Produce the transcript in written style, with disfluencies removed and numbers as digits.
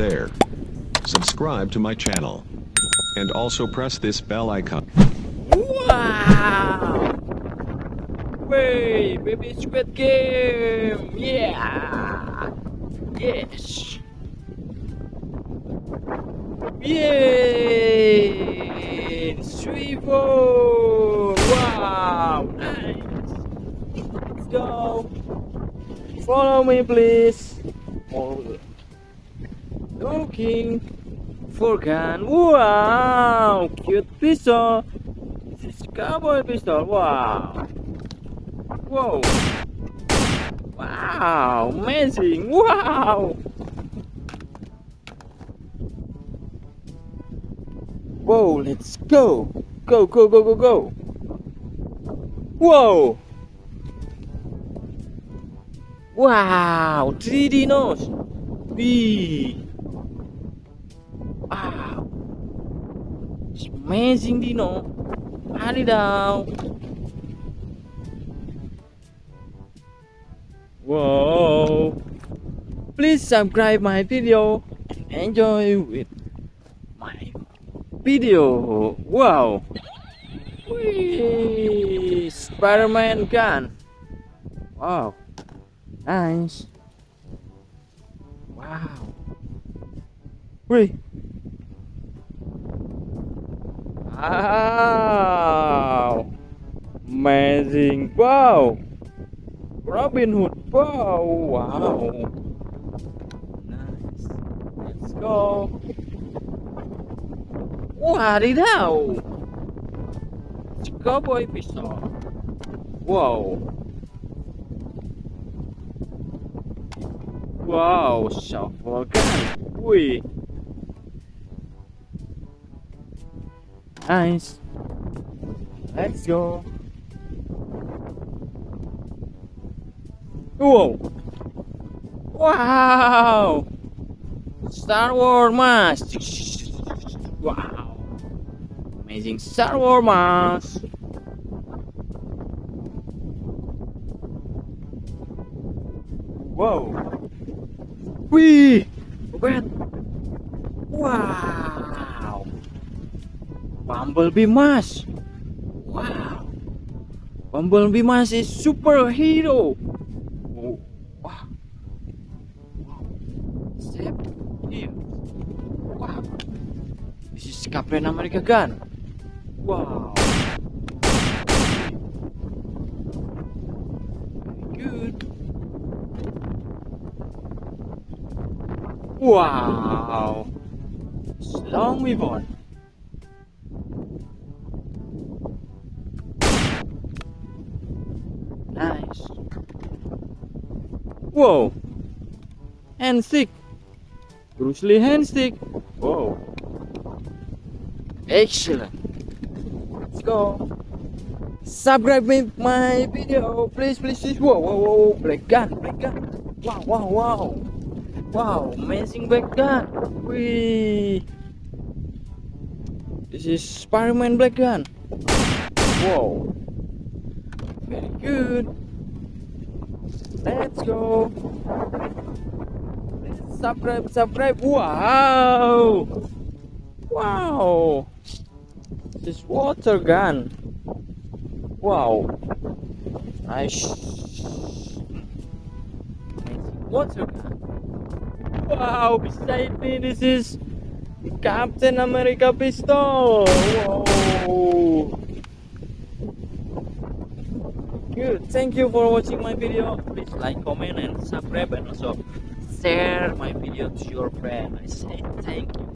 there. Subscribe to my channel. And also press this bell icon. Wow! Wait, baby squid game! Yeah! Yes! Yay! Swivel! Wow! Nice! Let's go! Follow me, please! Looking for gun. Wow! Cute pistol! This is cowboy pistol. Wow! Whoa! Wow! Amazing! Wow! Whoa! Let's go! Go! Go! Go! Go! Go! Whoa! Wow! 3D nose! Wee! Wow! It's amazing dino! Adidaw! Whoa! Please subscribe my video and enjoy with my video. Wow! Whee! Spider-Man gun! Wow! Nice! Wow! Wait! Wow! Amazing! Wow! Robin Hood! Wow! Wow! Nice! Let's go! Wadidaw! It's a cowboy pistol! Wow! Wow! Shovel gun! Wee! Nice! Let's go! Whoa! Wow! Star Wars mask! Wow! Amazing Star Wars mask! Whoa! Whee! Wait! Wow! Bumblebee mask! Wow! Bumblebee mask is superhero! Oh, wow! Step here! Wow! This is Captain America gun! Wow! Very good! Wow! Long weapon! Nice! Whoa! Handstick! Bruce Lee handstick! Whoa! Excellent! Let's go! Subscribe my video, please, please, please! Whoa, whoa, whoa! Black gun, black gun! Wow, wow, wow! Wow, amazing black gun! Whee! This is Spider-Man black gun! Whoa! Very good! Let's go! Let's subscribe! Wow! Wow! This is water gun! Wow! Nice! Water gun! Wow! Beside me, this is Captain America pistol! Whoa! Good. Thank you for watching my video. Please like, comment, and subscribe, and also share my video to your friend. I say thank you.